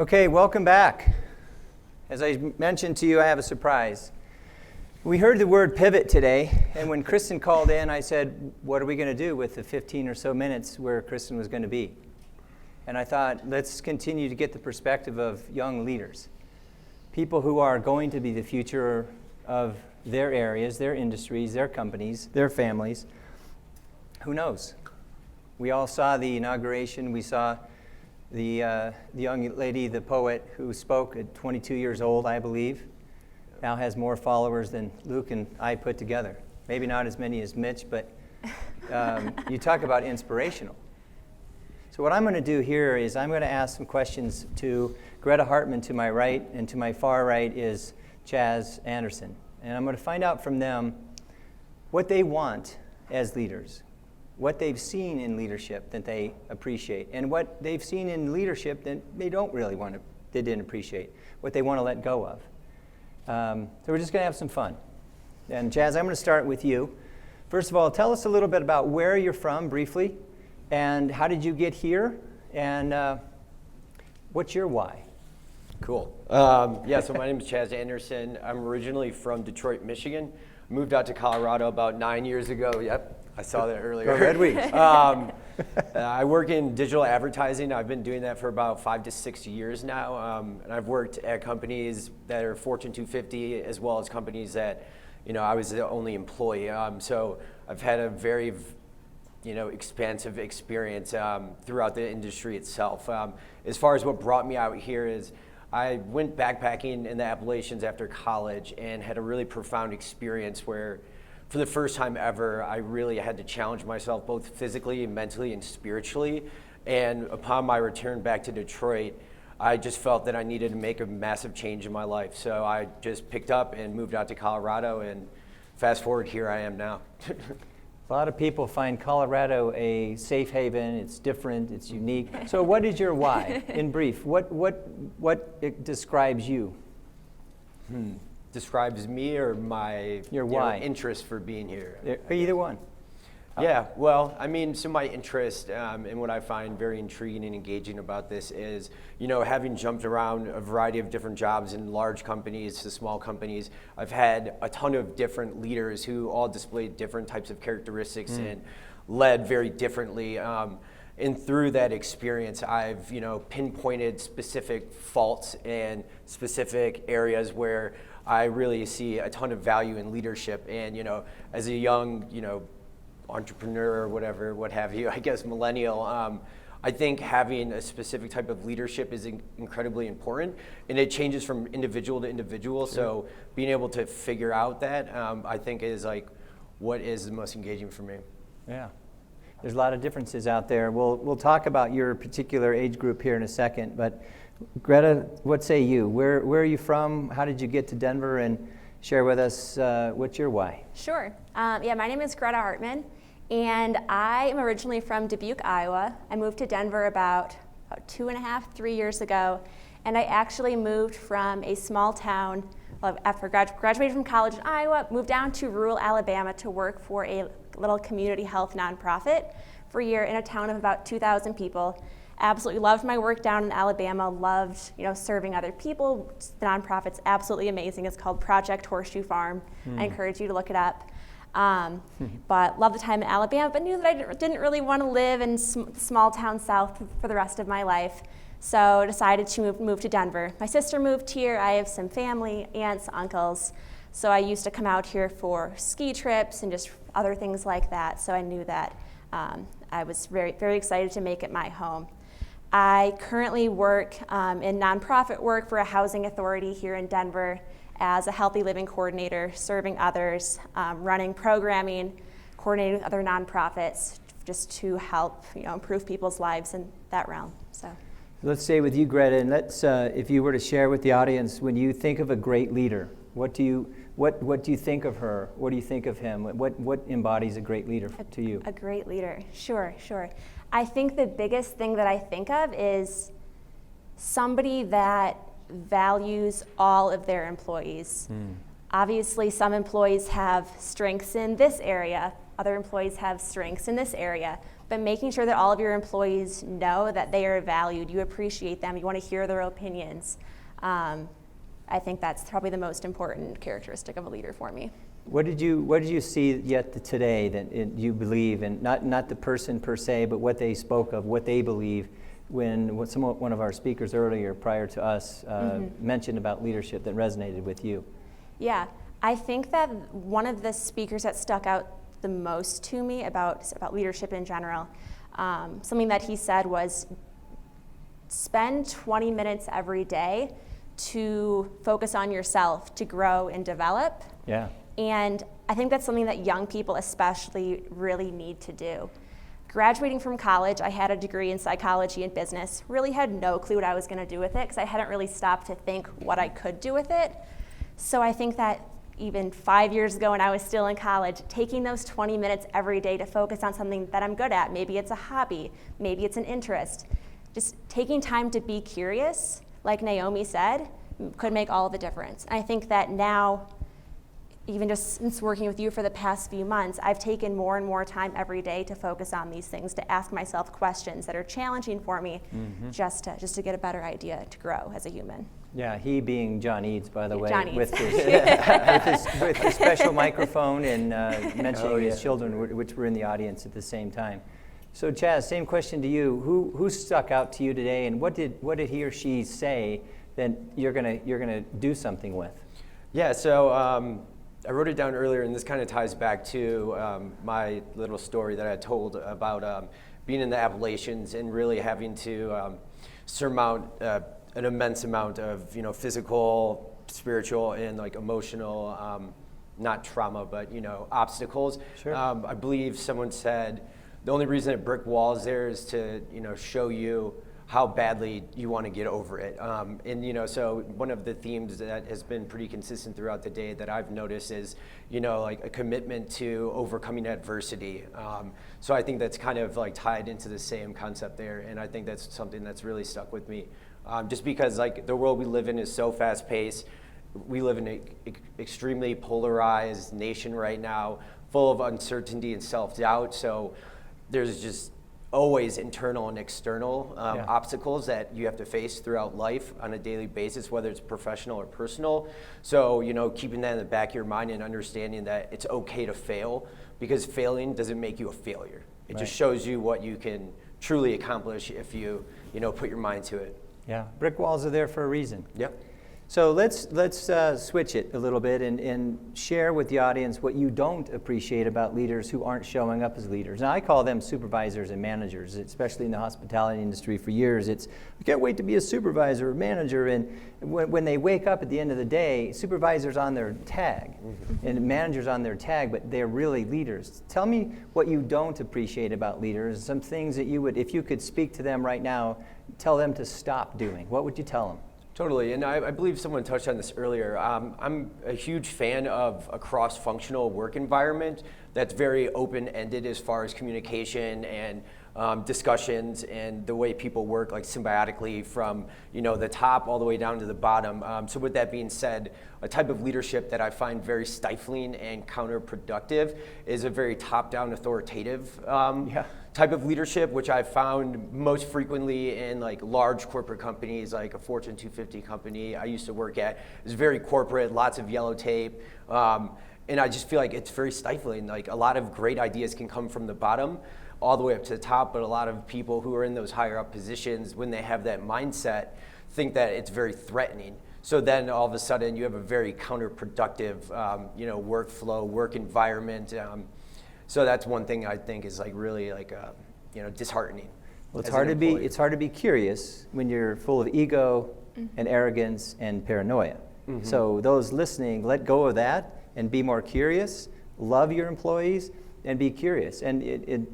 Okay, welcome back. As I mentioned to you, I have a surprise. We heard the word pivot today, and when Kristen called in, I said, what are we going to do with the 15 or so minutes where Kristen was going to be? And I thought, let's continue to get the perspective of young leaders, people who are going to be the future of their areas, their industries, their companies, their families. Who knows? We all saw the inauguration. We saw the young lady, the poet, who spoke at 22 years old, I believe, now has more followers than Luke and I put together. Maybe not as many as Mitch, but you talk about inspirational. So what I'm going to do here is I'm going to ask some questions to Greta Hartman to my right, and to my far right is Chaz Anderson. And I'm going to find out from them what they want as leaders, what they've seen in leadership that they appreciate, and what they've seen in leadership that they don't really want to, they didn't appreciate, what they want to let go of. So we're just going to have some fun. And Chaz, I'm going to start with you. First of all, tell us a little bit about where you're from, briefly, and how did you get here, and what's your why? Cool. So my name is Chaz Anderson. I'm originally from Detroit, Michigan. Moved out to Colorado about 9 years ago. Yep. I saw that earlier. Go Red Wings. I work in digital advertising. I've been doing that for about 5 to 6 years now. And I've worked at companies that are Fortune 250, as well as companies that, I was the only employee. So I've had a very, expansive experience throughout the industry itself. As far as what brought me out here is I went backpacking in the Appalachians after college and had a really profound experience where, for the first time ever, I really had to challenge myself both physically, mentally, and spiritually. And upon my return back to Detroit, I just felt that I needed to make a massive change in my life. So I just picked up and moved out to Colorado, and fast forward, here I am now. A lot of people find Colorado a safe haven. It's different, it's unique. So what is your why, in brief? What describes you? Describes me or my your why interest for being here? Either one. Yeah, well, so my interest and what I find very intriguing and engaging about this is, having jumped around a variety of different jobs in large companies to small companies, I've had a ton of different leaders who all displayed different types of characteristics and led very differently. And through that experience, I've, pinpointed specific faults and specific areas where I really see a ton of value in leadership. And, as a young, entrepreneur or whatever, what have you, I guess millennial, I think having a specific type of leadership is incredibly important, and it changes from individual to individual. So being able to figure out that, I think is what is the most engaging for me. Yeah. There's a lot of differences out there. We'll talk about your particular age group here in a second, but Greta, what say you? Where are you from? How did you get to Denver? And share with us what's your why? Sure. My name is Greta Hartman, and I am originally from Dubuque, Iowa. I moved to Denver about 2.5, 3 years ago, and I actually moved from a small town. After graduated from college in Iowa, moved down to rural Alabama to work for a little community health nonprofit for a year in a town of about 2,000 people. Absolutely loved my work down in Alabama, loved serving other people. The nonprofit's absolutely amazing. It's called Project Horseshoe Farm. I encourage you to look it up. But loved the time in Alabama, but knew that I didn't really want to live in small town south for the rest of my life. So decided to move to Denver. My sister moved here. I have some family, aunts, uncles. So I used to come out here for ski trips and just other things like that. So I knew that I was very, very excited to make it my home. I currently work in nonprofit work for a housing authority here in Denver as a healthy living coordinator, serving others, running programming, coordinating with other nonprofits, just to help improve people's lives in that realm. So let's stay with you, Greta, and let's if you were to share with the audience, when you think of a great leader, what do you think of her? What do you think of him? What embodies a great leader to you? A great leader, sure. I think the biggest thing that I think of is somebody that values all of their employees. Obviously, some employees have strengths in this area, other employees have strengths in this area, but making sure that all of your employees know that they are valued, you appreciate them, you want to hear their opinions. I think that's probably the most important characteristic of a leader for me. What did you see yet today that you believe, and not the person per se, but what they spoke of, what they believe, when one of our speakers earlier prior to us mentioned about leadership that resonated with you? Yeah, I think that one of the speakers that stuck out the most to me about leadership in general, something that he said was, spend 20 minutes every day to focus on yourself, to grow and develop. Yeah. And I think that's something that young people especially really need to do. Graduating from college, I had a degree in psychology and business, really had no clue what I was going to do with it because I hadn't really stopped to think what I could do with it. So I think that even 5 years ago when I was still in college, taking those 20 minutes every day to focus on something that I'm good at, maybe it's a hobby, maybe it's an interest, just taking time to be curious, like Naomi said, could make all the difference. And I think that now, even just since working with you for the past few months, I've taken more and more time every day to focus on these things, to ask myself questions that are challenging for me, just to get a better idea to grow as a human. Yeah, he being John Eads, by the way, John Eads. with his special microphone and mentioning his children, which were in the audience at the same time. So Chaz, same question to you. Who stuck out to you today, and what did he or she say that you're gonna do something with? Yeah, so I wrote it down earlier, and this kind of ties back to my little story that I told about being in the Appalachians and really having to surmount an immense amount of physical, spiritual, and like emotional, not trauma, but obstacles. Sure. I believe someone said the only reason a brick wall is there is to show you how badly you want to get over it. And so one of the themes that has been pretty consistent throughout the day that I've noticed is, like a commitment to overcoming adversity. So I think that's kind of like tied into the same concept there, and I think that's something that's really stuck with me. Just because like the world we live in is so fast paced. We live in an extremely polarized nation right now, full of uncertainty and self-doubt. So there's just always internal and external obstacles that you have to face throughout life on a daily basis, whether it's professional or personal. So, keeping that in the back of your mind and understanding that it's okay to fail, because failing doesn't make you a failure. It just shows you what you can truly accomplish if you, put your mind to it. Yeah, brick walls are there for a reason. Yep. So let's switch it a little bit and share with the audience what you don't appreciate about leaders who aren't showing up as leaders. Now, I call them supervisors and managers, especially in the hospitality industry for years. I can't wait to be a supervisor or manager. And when they wake up at the end of the day, supervisor's on their tag and manager's on their tag, but they're really leaders. Tell me what you don't appreciate about leaders, some things that you would, if you could speak to them right now, tell them to stop doing. What would you tell them? Totally, and I believe someone touched on this earlier. I'm a huge fan of a cross-functional work environment that's very open-ended as far as communication and discussions and the way people work like symbiotically from the top all the way down to the bottom. So with that being said, a type of leadership that I find very stifling and counterproductive is a very top-down authoritative type of leadership, which I found most frequently in like large corporate companies, like a Fortune 250 company I used to work at. It's very corporate, lots of yellow tape. And I just feel like it's very stifling. Like a lot of great ideas can come from the bottom all the way up to the top, but a lot of people who are in those higher up positions, when they have that mindset, think that it's very threatening. So then all of a sudden you have a very counterproductive, workflow, work environment. So that's one thing I think is like really like, disheartening. Well, it's hard to be curious when you're full of ego and arrogance and paranoia. So those listening, let go of that and be more curious. Love your employees and be curious. And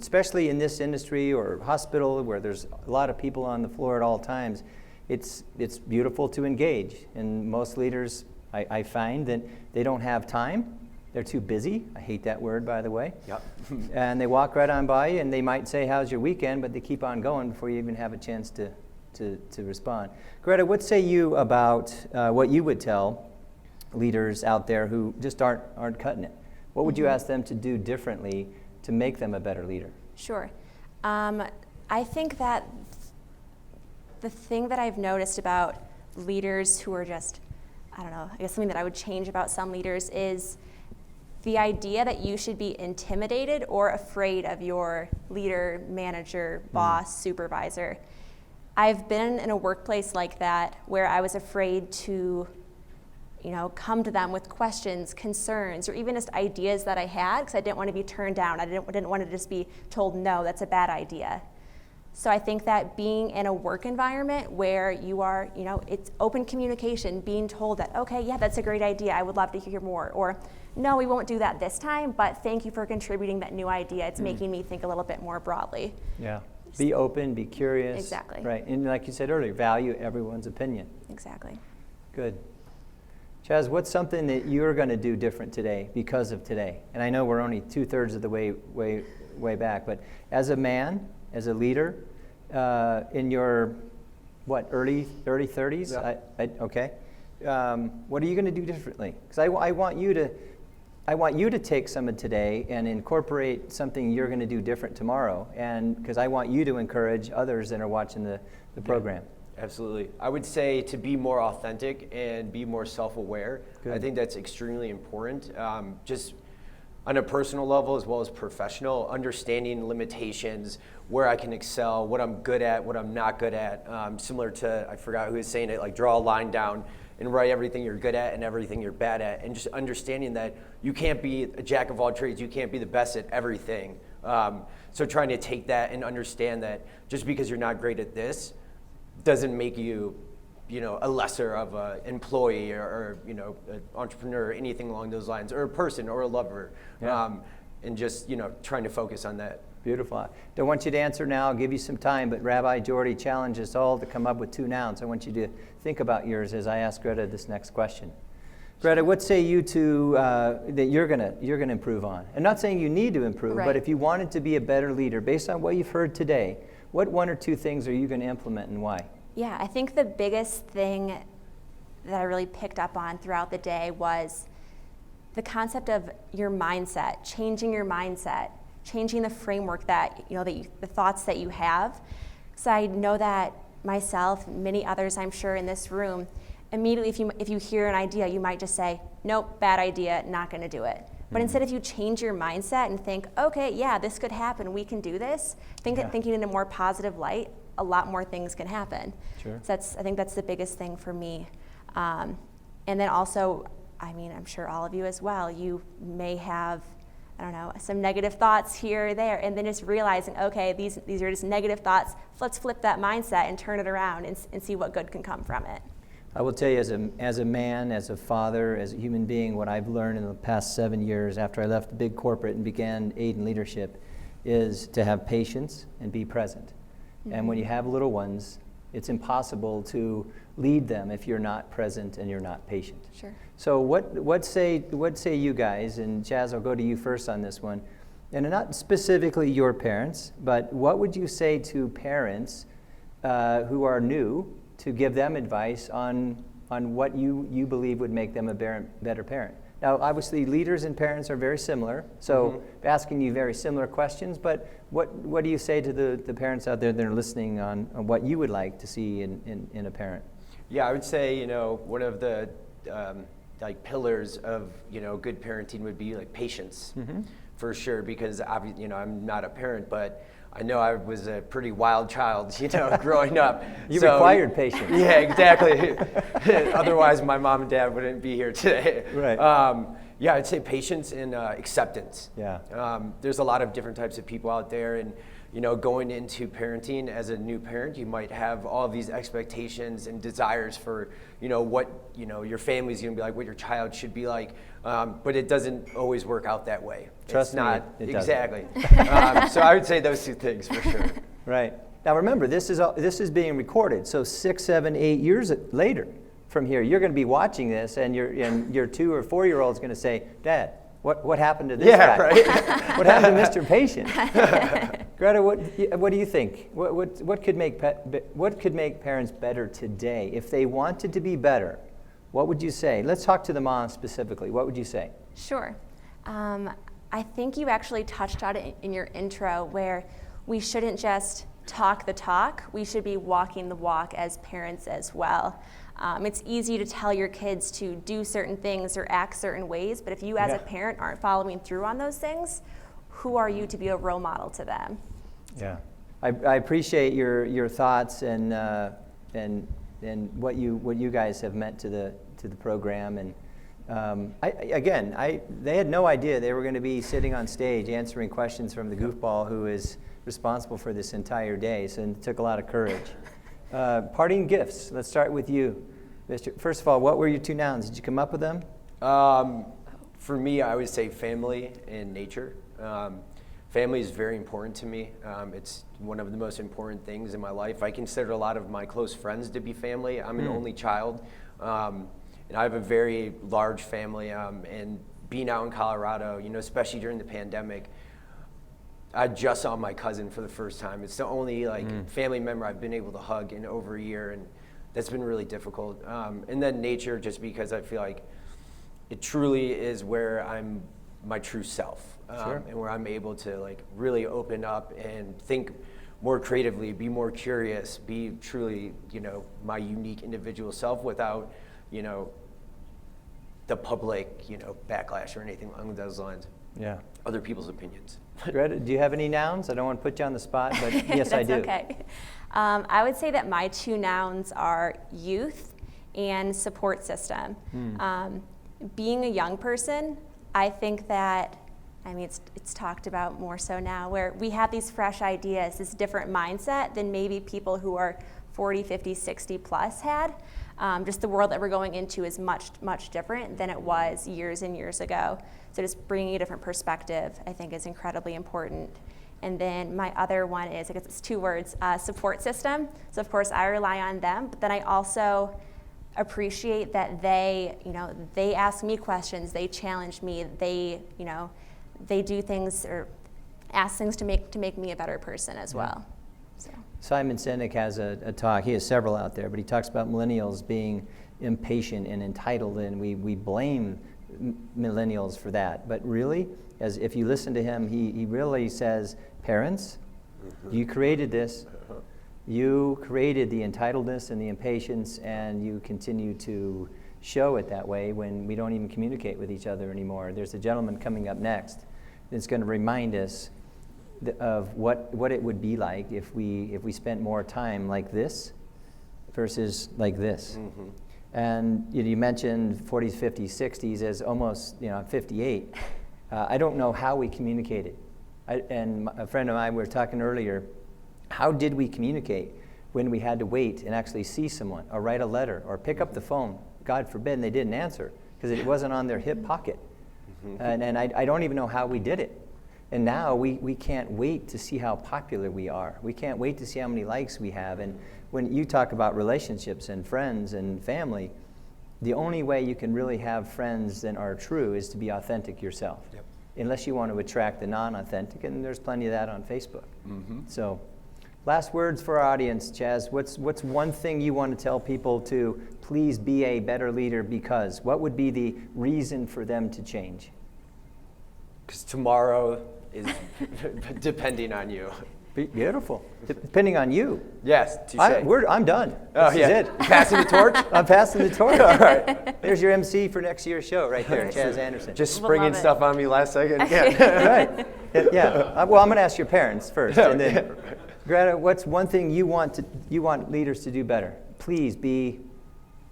especially in this industry or hospital where there's a lot of people on the floor at all times, it's beautiful to engage. And most leaders, I find that they don't have time. They're too busy. I hate that word, by the way. Yep. And they walk right on by, and they might say, "How's your weekend?" But they keep on going before you even have a chance to respond. Greta, what say you about what you would tell leaders out there who just aren't cutting it? What would you ask them to do differently to make them a better leader? Sure. I think that the thing that I've noticed about leaders who are just, I don't know, I guess something that I would change about some leaders is the idea that you should be intimidated or afraid of your leader, manager, boss, supervisor. I've been in a workplace like that where I was afraid to, come to them with questions, concerns, or even just ideas that I had because I didn't want to be turned down. I didn't want to just be told, no, that's a bad idea. So I think that being in a work environment where you are, it's open communication, being told that, okay, yeah, that's a great idea, I would love to hear more, or no, we won't do that this time, but thank you for contributing that new idea. It's making me think a little bit more broadly. Yeah. Be open, be curious. Exactly. Right. And like you said earlier, value everyone's opinion. Exactly. Good. Chaz, what's something that you're going to do different today because of today? And I know we're only 2/3 of the way back, but as a man, as a leader, in your early 30s? Yeah. Okay. What are you going to do differently? Because I want you to take some of today and incorporate something you're going to do different tomorrow, and because I want you to encourage others that are watching the program. Absolutely. I would say to be more authentic and be more self-aware. Good. I think that's extremely important. Just on a personal level as well as professional, understanding limitations, where I can excel, what I'm good at, what I'm not good at. Similar to, I forgot who was saying it, like draw a line down and write everything you're good at and everything you're bad at. And just understanding that you can't be a jack of all trades, you can't be the best at everything. So trying to take that and understand that just because you're not great at this doesn't make you, a lesser of an employee or an entrepreneur or anything along those lines, or a person or a lover. Yeah. And just, trying to focus on that. Beautiful. I don't want you to answer now. I'll give you some time, but Rabbi Jordy challenged us all to come up with 2 nouns. I want you to think about yours as I ask Greta this next question. Greta, what say you that you're gonna improve on? I'm not saying you need to improve, Right. but if you wanted to be a better leader, based on what you've heard today, what 1 or 2 things are you going to implement and why? Yeah, I think the biggest thing that I really picked up on throughout the day was the concept of your mindset, changing your mindset, changing the framework that, the thoughts that you have. So I know that myself, many others I'm sure in this room, immediately if you hear an idea, you might just say, nope, bad idea, not going to do it. But instead, if you change your mindset and think, okay, yeah, this could happen, we can do this, thinking in a more positive light, a lot more things can happen. Sure. So I think that's the biggest thing for me. And then also, I'm sure all of you as well, you may have, some negative thoughts here or there, and then just realizing, okay, these are just negative thoughts. Let's flip that mindset and turn it around and see what good can come from it. I will tell you, as a man, as a father, as a human being, what I've learned in the past 7 years after I left the big corporate and began Aden leadership is to have patience and be present. Mm-hmm. And when you have little ones, it's impossible to lead them if you're not present and you're not patient. Sure. So what say you guys, and Chaz, I'll go to you first on this one, and not specifically your parents, but what would you say to parents who are new, to give them advice on what you believe would make them a better parent? Now, obviously, leaders and parents are very similar, so asking you very similar questions, but what do you say to the parents out there that are listening on what you would like to see in a parent? Yeah, I would say, one of the pillars of, good parenting would be patience, for sure, because obviously, I'm not a parent, but I know I was a pretty wild child, growing up. You required patience. Yeah, exactly. Otherwise, my mom and dad wouldn't be here today. Right. Yeah, I'd say patience and acceptance. Yeah. There's a lot of different types of people out there, and going into parenting as a new parent, you might have all of these expectations and desires for what your family's going to be like, what your child should be like, but it doesn't always work out that way. Trust me, it exactly. So I would say those 2 things for sure. Right. Now remember, this is being recorded, so 6, 7, 8 years later from here, you're going to be watching this, and your 2 or 4-year-old is going to say, "Dad, what happened to this guy? Right. What happened to Mr. Patient?" Greta, what do you think? What could make parents better today if they wanted to be better? What would you say? Let's talk to the mom specifically. What would you say? Sure. I think you actually touched on it in your intro, where we shouldn't just talk the talk, we should be walking the walk as parents as well. It's easy to tell your kids to do certain things or act certain ways, but if you as a parent aren't following through on those things, who are you to be a role model to them? Yeah, I appreciate your thoughts and what you guys have meant to the program. And they had no idea they were going to be sitting on stage answering questions from the goofball who is responsible for this entire day. So it took a lot of courage. Parting gifts. Let's start with you, Mr. First of all, what were your 2 nouns? Did you come up with them? For me, I would say family and nature. Family is very important to me. It's one of the most important things in my life. I consider a lot of my close friends to be family. I'm an only child, and I have a very large family. And being out in Colorado, especially during the pandemic, I just saw my cousin for the first time. It's the only family member I've been able to hug in over a year, and that's been really difficult. And then nature, just because I feel like it truly is where I'm my true self, and where I'm able to really open up and think more creatively, be more curious, be truly my unique individual self without the public backlash or anything along those lines. Yeah. Other people's opinions. Greta, do you have any nouns? I don't want to put you on the spot, but yes, I do. That's okay. I would say that my 2 nouns are youth and support system. Being a young person, I think that, it's talked about more so now, where we have these fresh ideas, this different mindset than maybe people who are 40, 50, 60 plus had. Just the world that we're going into is much, much different than it was years and years ago. So just bringing a different perspective, I think, is incredibly important. And then my other one is, I guess it's 2 words, support system. So of course I rely on them, but then I also appreciate that they ask me questions, they challenge me, they do things or ask things to make me a better person as well. So. Simon Sinek has a talk, he has several out there, but he talks about millennials being impatient and entitled, and we blame millennials for that. But really, as if you listen to him, he really says, parents, you created this. You created the entitledness and the impatience, and you continue to show it that way when we don't even communicate with each other anymore. There's a gentleman coming up next that's going to remind us of what it would be like if we spent more time like this versus like this. And you mentioned 40s, 50s, 60s as almost, I'm 58. I don't know how we communicated. And a friend of mine, we were talking earlier, how did we communicate when we had to wait and actually see someone or write a letter or pick up the phone? God forbid, and they didn't answer because it wasn't on their hip pocket. And I don't even know how we did it. And now we can't wait to see how popular we are. We can't wait to see how many likes we have. And when you talk about relationships and friends and family, the only way you can really have friends that are true is to be authentic yourself. Yep. Unless you want to attract the non-authentic, and there's plenty of that on Facebook. So, last words for our audience, Chaz. What's one thing you want to tell people to please be a better leader because? What would be the reason for them to change? Because tomorrow is depending on you. Beautiful. Depending on you. Yes, I'm done. Oh, this is it. Passing the torch? I'm passing the torch. All right. There's your MC for next year's show right there, Chaz Anderson. Just springing stuff on me last second. Yeah. Right. Yeah. Well, I'm going to ask your parents first, and then Greta, what's one thing you want leaders to do better? Please be.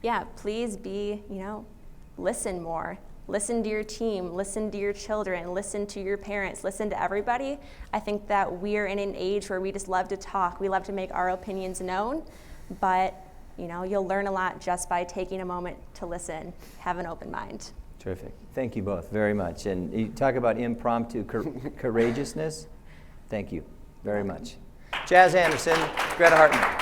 Yeah. Please be. Listen more. Listen to your team, listen to your children, listen to your parents, listen to everybody. I think that we're in an age where we just love to talk. We love to make our opinions known, but you'll learn a lot just by taking a moment to listen, have an open mind. Terrific. Thank you both very much. And you talk about impromptu courageousness. Thank you very much. Chaz Anderson, Greta Hartman.